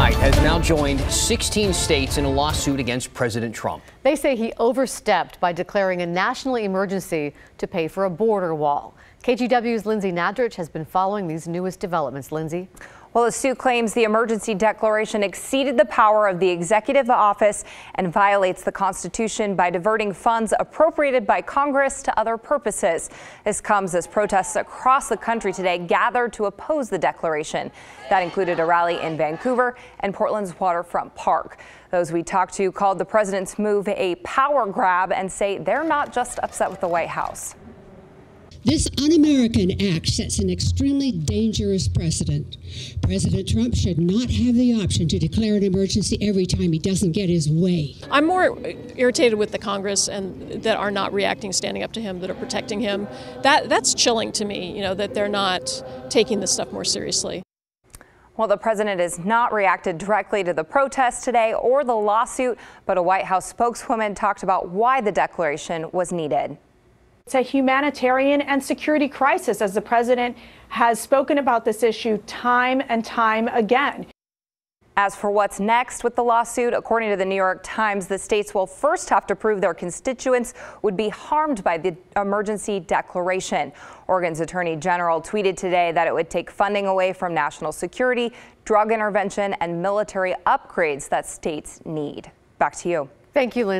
tonight has now joined 16 states in a lawsuit against President Trump. They say he overstepped by declaring a national emergency to pay for a border wall. KGW's Lindsay Nadrich has been following these newest developments. Lindsay. Well, the suit claims the emergency declaration exceeded the power of the executive office and violates the Constitution by diverting funds appropriated by Congress to other purposes. This comes as protests across the country today gathered to oppose the declaration. That included a rally in Vancouver and Portland's Waterfront Park. Those we talked to called the president's move a power grab and say they're not just upset with the White House. This un-American act sets an extremely dangerous precedent. President Trump should not have the option to declare an emergency every time he doesn't get his way. I'm more irritated with the Congress and that are not reacting, standing up to him, that are protecting him. That's chilling to me, that they're not taking this stuff more seriously. Well, the president has not reacted directly to the protests today or the lawsuit, but a White House spokeswoman talked about why the declaration was needed. It's a humanitarian and security crisis, as the president has spoken about this issue time and time again. As for what's next with the lawsuit, according to the New York Times, the states will first have to prove their constituents would be harmed by the emergency declaration. Oregon's Attorney General tweeted today that it would take funding away from national security, drug intervention, and military upgrades that states need. Back to you. Thank you, Lynn.